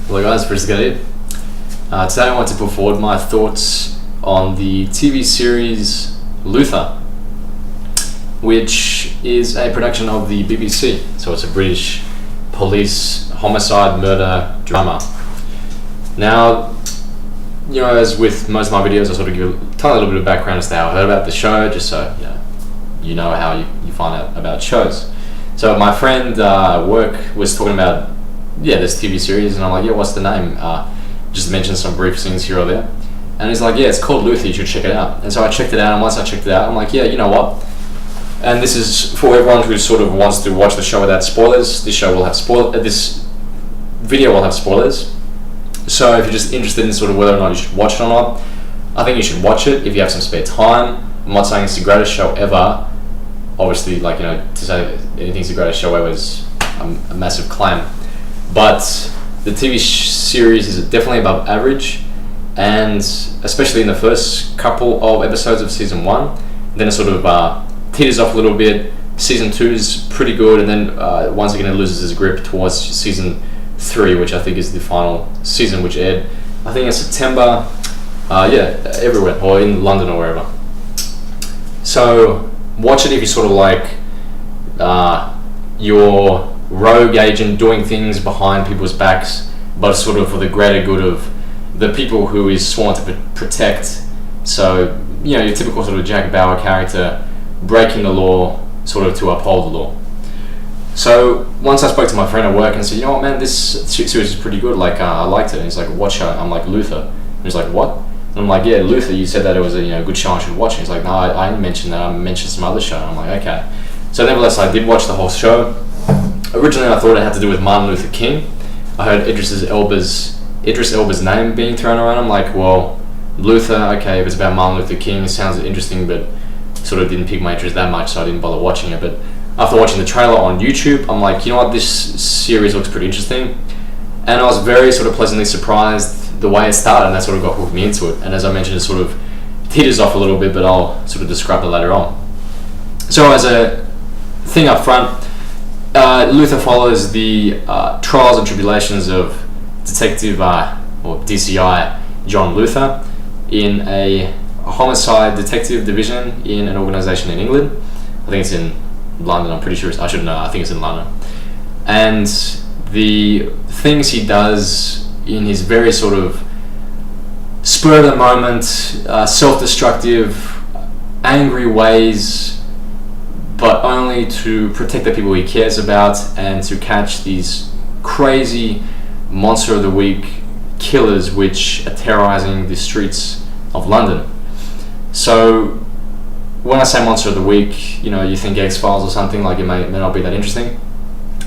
Hello guys, Forristicat. Today I want to put forward my thoughts on the TV series Luther, which is a production of the BBC. So it's a British police homicide murder drama. Now, as with most of my videos, I sort of give a tiny little bit of background as to how I heard about the show, just so you know how you find out about shows. So my friend at work was talking about this TV series, and I'm like, what's the name? Just mentioned some brief scenes here or there, and he's like, it's called Luther, you should check it out. And so I checked it out, and once I checked it out, I'm like, you know what? And this is for everyone who sort of wants to watch the show without spoilers. This video will have spoilers. So if you're just interested in sort of whether or not you should watch it or not, I think you should watch it if you have some spare time. I'm not saying it's the greatest show ever. Obviously, to say anything's the greatest show ever is a massive claim. But the TV series is definitely above average, and especially in the first couple of episodes of season 1. Then it sort of teeters off a little bit. Season 2 is pretty good, and then once again it loses its grip towards season 3, which I think is the final season, which aired, I think in September, everywhere, or in London or wherever. So watch it if you sort of like your rogue agent doing things behind people's backs, but sort of for the greater good of the people who is sworn to protect. So, your typical sort of Jack Bauer character breaking the law sort of to uphold the law. So once I spoke to my friend at work and said, what man, this series is pretty good, I liked it. And he's like, what show? I'm like, Luther. And he's like, what? And I'm like, Luther, you said that it was a good show, I should watch it. He's like, no, I didn't mention that, I mentioned some other show. And I'm like, okay. So nevertheless, I did watch the whole show. Originally I thought it had to do with Martin Luther King. I heard Idris Elba's name being thrown around. I'm like, well, Luther, okay, if it's about Martin Luther King, it sounds interesting, but sort of didn't pique my interest that much, so I didn't bother watching it. But after watching the trailer on YouTube, I'm like, this series looks pretty interesting. And I was very sort of pleasantly surprised the way it started, and that sort of got hooked me into it. And as I mentioned, it sort of teeters off a little bit, but I'll sort of describe it later on. So as a thing up front, Luther follows the trials and tribulations of Detective or DCI John Luther in a homicide detective division in an organisation in England. I think it's in London. I'm pretty sure I should know. I think it's in London. And the things he does in his very sort of spur of the moment, self-destructive, angry ways, but only to protect the people he cares about and to catch these crazy monster of the week killers which are terrorizing the streets of London. So when I say monster of the week, you think X-Files or something, it may not be that interesting.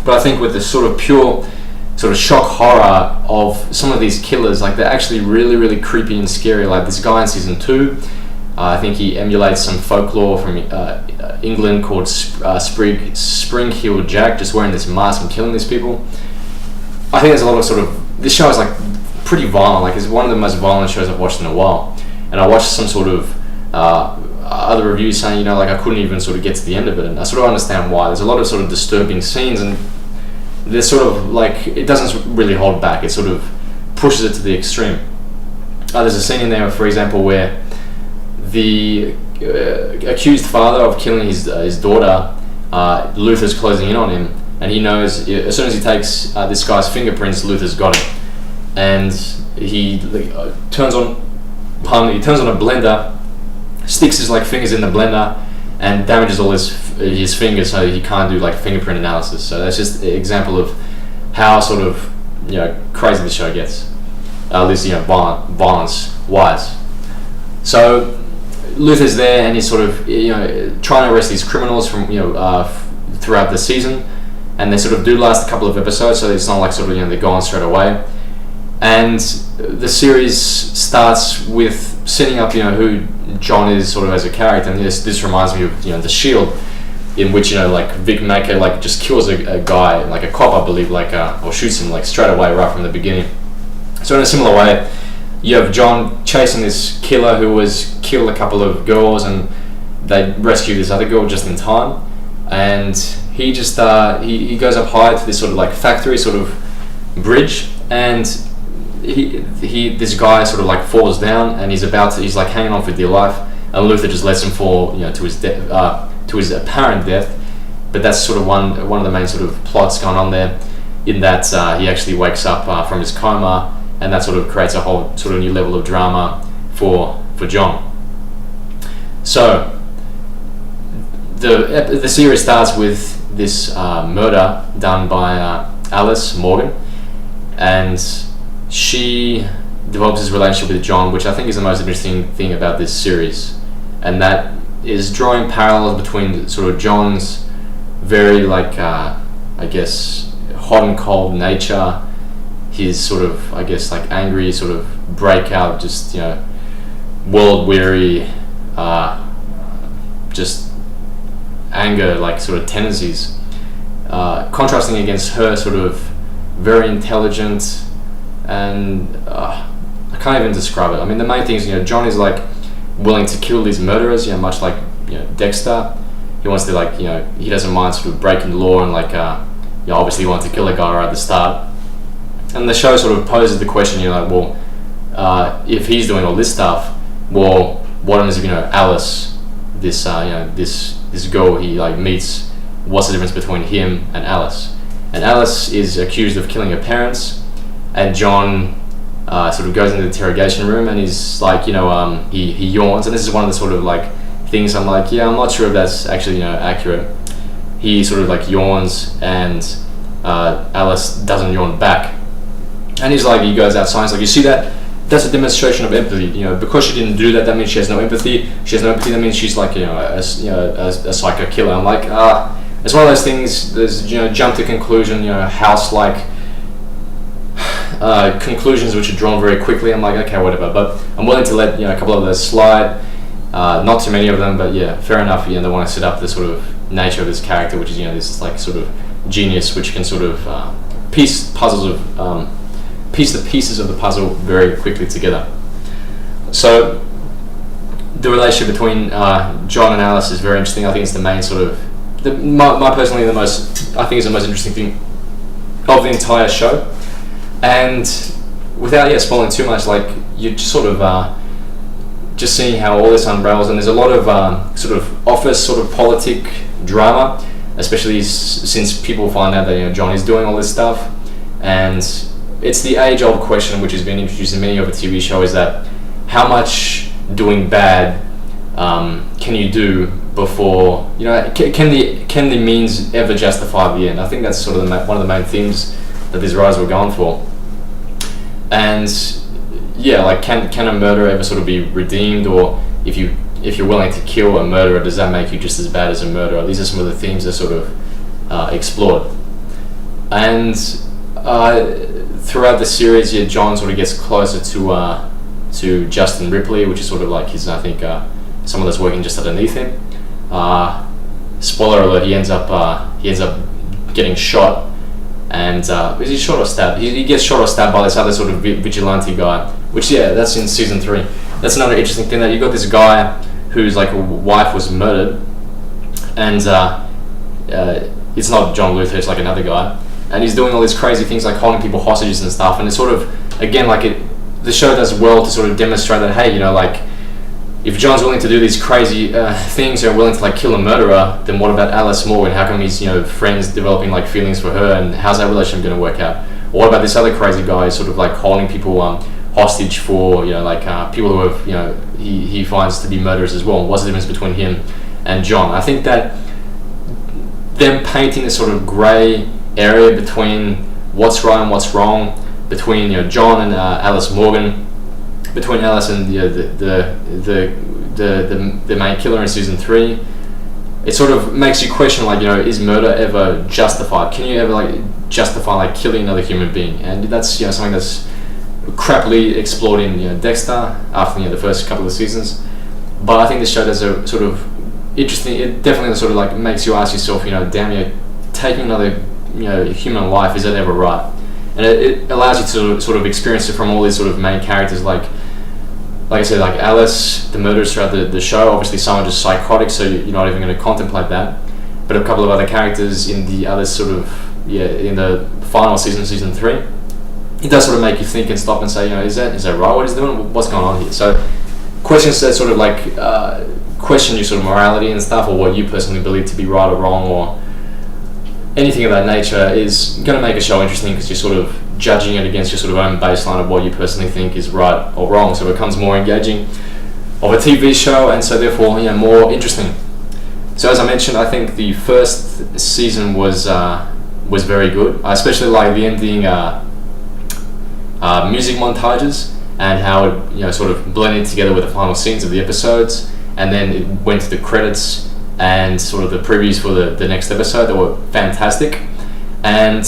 But I think with the sort of pure sort of shock horror of some of these killers, they're actually really, really creepy and scary. Like this guy in season 2, I think he emulates some folklore from England called Spring-Heeled Jack, just wearing this mask and killing these people. I think there's a lot of this show is pretty violent. It's one of the most violent shows I've watched in a while. And I watched some sort of other reviews saying, I couldn't even sort of get to the end of it, and I sort of understand why. There's a lot of sort of disturbing scenes, and there's sort of it doesn't really hold back. It sort of pushes it to the extreme. There's a scene in there, for example, where the accused father of killing his daughter, Luther's closing in on him, and he knows as soon as he takes this guy's fingerprints, Luther's got him, and he turns on a blender, sticks his fingers in the blender, and damages all his fingers, so he can't do fingerprint analysis. So that's just an example of how sort of crazy the show gets, at least violence wise. So Luther's there, and he's sort of trying to arrest these criminals from throughout the season, and they sort of do last a couple of episodes, so it's not they're gone straight away. And the series starts with setting up who John is sort of as a character, and this reminds me of The Shield, in which Vic Mackey just kills a guy, a cop I believe, or shoots him straight away right from the beginning. So in a similar way, you have John chasing this killer who has killed a couple of girls, and they rescue this other girl just in time, and he just he goes up high to this sort of like factory sort of bridge, and this guy sort of like falls down, and he's like hanging on for dear life, and Luther just lets him fall, to his to his apparent death. But that's sort of one of the main sort of plots going on there, in that he actually wakes up from his coma, and that sort of creates a whole sort of new level of drama for John. So the series starts with this murder done by Alice Morgan, and she develops this relationship with John, which I think is the most interesting thing about this series, and that is drawing parallels between sort of John's very I guess hot and cold nature, his sort of angry sort of breakout, just world weary, just anger sort of tendencies, contrasting against her sort of very intelligent, and I can't even describe it. I mean, the main thing is John is willing to kill these murderers, much like Dexter. He wants to he doesn't mind sort of breaking the law, and obviously he wanted to kill a guy right at the start. And the show sort of poses the question, well, if he's doing all this stuff, well, what happens if Alice, this this girl he meets, what's the difference between him and Alice? And Alice is accused of killing her parents, and John sort of goes into the interrogation room, and he's he yawns, and this is one of the sort of things I'm I'm not sure if that's actually accurate. He sort of yawns, and Alice doesn't yawn back, and he's he goes outside, he's you see that? That's a demonstration of empathy. Because she didn't do that, that means she has no empathy. She has no empathy. That means she's a psycho killer. I'm it's one of those things. There's jump to conclusion. House-like conclusions which are drawn very quickly. I'm okay, whatever. But I'm willing to let a couple of those slide. Not too many of them, but yeah, fair enough. They want to set up the sort of nature of this character, which is this sort of genius, which can sort of piece the pieces of the puzzle very quickly together. So the relationship between John and Alice is very interesting. I think it's the main sort of personally the most interesting thing of the entire show. And without spoiling too much, you're just sort of just seeing how all this unravels, and there's a lot of sort of office sort of politic drama, especially since people find out that John is doing all this stuff. And it's the age-old question, which has been introduced in many other TV shows, that how much doing bad can you do before can the means ever justify the end? I think that's sort of one of the main themes that these writers were going for. And can a murderer ever sort of be redeemed, or if you're willing to kill a murderer, does that make you just as bad as a murderer? These are some of the themes that sort of explored. And throughout the series, John sort of gets closer to Justin Ripley, which is sort of his, I think, someone that's working just underneath him. Spoiler alert: he ends up getting shot, and is he shot or stabbed? He gets shot or stabbed by this other sort of vigilante guy, which that's in season 3. That's another interesting thing, that you got this guy whose wife was murdered, and it's not John Luther, it's another guy. And he's doing all these crazy things holding people hostages and stuff, and it's sort of, again, the show does well to sort of demonstrate that, hey, if John's willing to do these crazy things and willing to kill a murderer, then what about Alice Morgan? How come he's friends developing feelings for her, and how's that relationship going to work out? Or what about this other crazy guy sort of holding people hostage for people who have he finds to be murderers as well? What's the difference between him and John? I think that them painting this sort of grey area between what's right and what's wrong, between John and Alice Morgan, between Alice and the main killer in season 3, it sort of makes you question is murder ever justified? Can you ever justify killing another human being? And that's something that's crappily explored in Dexter after the first couple of seasons. But I think this show does a sort of interesting. It definitely sort of makes you ask yourself, damn, taking another human life, is that ever right? And it allows you to sort of experience it from all these sort of main characters, like I said, Alice, the murderers throughout the show. Obviously, some are just psychotic, so you're not even going to contemplate that. But a couple of other characters in the other sort of in the final season 3, it does sort of make you think and stop and say, is that right? What he's doing? What's going on here? So questions that sort of like question your sort of morality and stuff, or what you personally believe to be right or wrong, or anything of that nature, is going to make a show interesting, because you're sort of judging it against your sort of own baseline of what you personally think is right or wrong. So it becomes more engaging of a TV show, and so therefore more interesting. So as I mentioned, I think the first season was very good. I especially like the ending music montages, and how it sort of blended together with the final scenes of the episodes, and then it went to the credits and sort of the previews for the next episode that were fantastic. And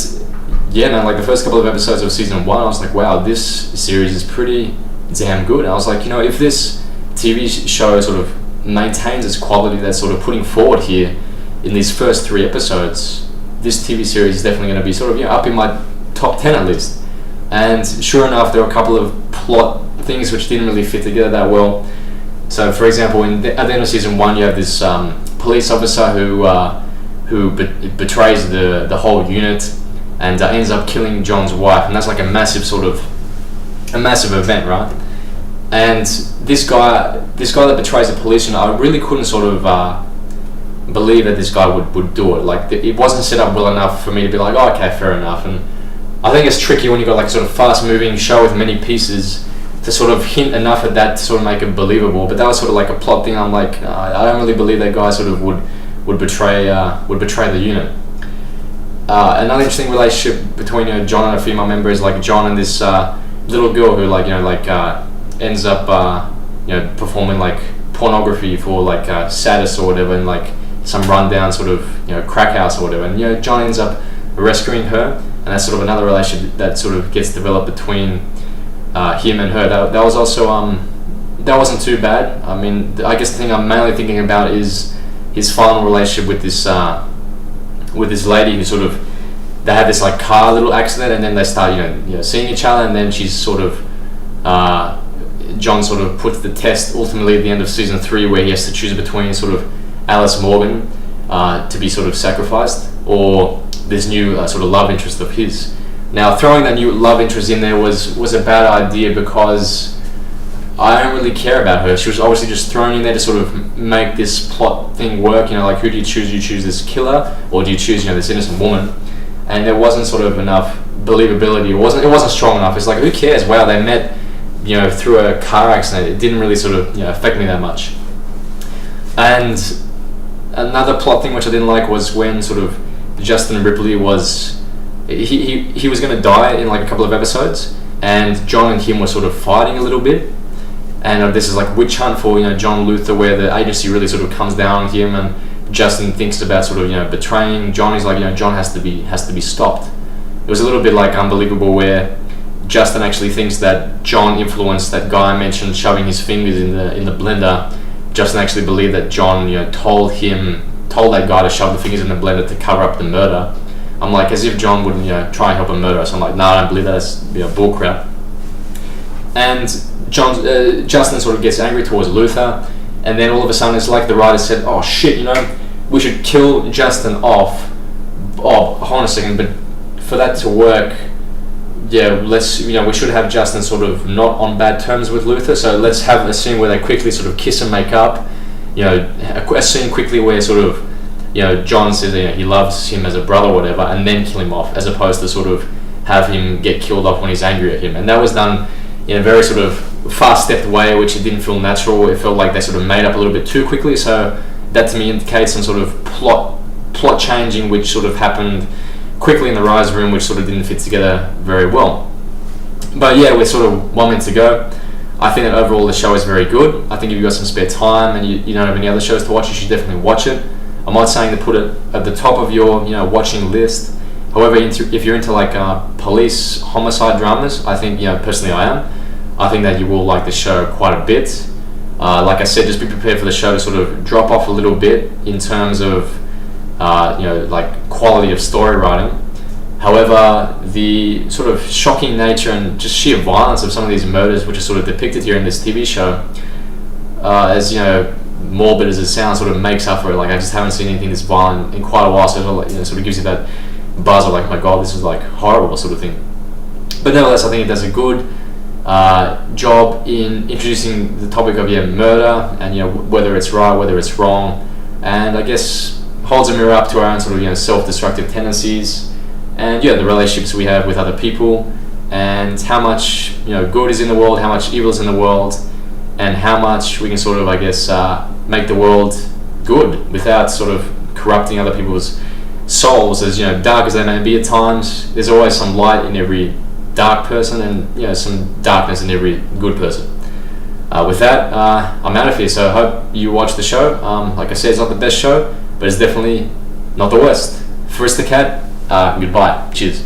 yeah, man, like the first couple of episodes of season 1, I was like, wow, this series is pretty damn good. And I was like, if this TV show sort of maintains its quality that's sort of putting forward here in these first 3 episodes, this TV series is definitely going to be sort of up in my top 10 at least. And sure enough, there were a couple of plot things which didn't really fit together that well. So, for example, at the end of season 1, you have this police officer who betrays the whole unit and ends up killing John's wife, and that's like a massive event, right? And this guy that betrays the police, I really couldn't sort of believe that this guy would do it. Like it wasn't set up well enough for me to be like, oh, okay, fair enough. And I think it's tricky when you've got like sort of fast-moving show with many pieces to sort of hint enough at that to sort of make it believable. But that was sort of like a plot thing. I'm like, I don't really believe that guy sort of would betray the unit. Another interesting relationship between John and a female member is like John and this little girl who ends up performing like pornography for like sadists or whatever in like some rundown sort of crack house or whatever. And John ends up rescuing her. And that's sort of another relationship that sort of gets developed between him and her. That was also that wasn't too bad. I mean, I guess the thing I'm mainly thinking about is his final relationship with this lady who sort of, they had this like car little accident, and then they start seeing each other, and then she's sort of John sort of puts the test ultimately at the end of season 3, where he has to choose between sort of Alice Morgan to be sort of sacrificed, or this new sort of love interest of his. Now, throwing that new love interest in there was a bad idea, because I don't really care about her. She was obviously just thrown in there to sort of make this plot thing work. Like, who do you choose? Do you choose this killer, or do you choose this innocent woman? And there wasn't sort of enough believability. It wasn't strong enough. It's like, who cares? Wow, they met through a car accident. It didn't really sort of affect me that much. And another plot thing which I didn't like was when sort of Justin Ripley was he was going to die in like a couple of episodes, and John and him were sort of fighting a little bit, and this is like witch hunt for John Luther, where the agency really sort of comes down on him, and Justin thinks about sort of betraying John. He's like, John has to be stopped. It was a little bit like Unbelievable, where Justin actually thinks that John influenced that guy I mentioned shoving his fingers in the blender. Justin actually believed that John told that guy to shove the fingers in the blender to cover up the murder. I'm like, as if John wouldn't try and help a murderer. So I'm like, no, I don't believe that. That's bullcrap. And Justin sort of gets angry towards Luther, and then all of a sudden it's like the writer said, oh shit, we should kill Justin off. Oh, hold on a second, but for that to work, let's we should have Justin sort of not on bad terms with Luther. So let's have a scene where they quickly sort of kiss and make up. A scene quickly where sort of John says he loves him as a brother or whatever, and then kill him off, as opposed to sort of have him get killed off when he's angry at him. And that was done in a very sort of fast-stepped way, which it didn't feel natural. It felt like they sort of made up a little bit too quickly. So that to me indicates some sort of plot changing, which sort of happened quickly in the writers' room, which sort of didn't fit together very well. But yeah, we're sort of 1 minute to go. I think that overall the show is very good. I think if you've got some spare time and you don't have any other shows to watch, you should definitely watch it. I'm not saying to put it at the top of your watching list. However, if you're into like police homicide dramas, I think personally I am. I think that you will like the show quite a bit. Like I said, just be prepared for the show to sort of drop off a little bit in terms of like quality of story writing. However, the sort of shocking nature and just sheer violence of some of these murders, which are sort of depicted here in this TV show, as morbid as it sounds, sort of makes up for it. Like, I just haven't seen anything this violent in quite a while, so it sort of gives you that buzz of like, my god, this is like horrible sort of thing. But nevertheless, I think it does a good job in introducing the topic of murder, and whether it's right, whether it's wrong, and I guess holds a mirror up to our own sort of self-destructive tendencies, and the relationships we have with other people, and how much good is in the world, how much evil is in the world, and how much we can sort of, I guess, make the world good without sort of corrupting other people's souls. As dark as they may be at times, there's always some light in every dark person, and some darkness in every good person. With that, I'm out of here, so I hope you watch the show. Like I said, it's not the best show, but it's definitely not the worst. Forristicat, goodbye. Cheers.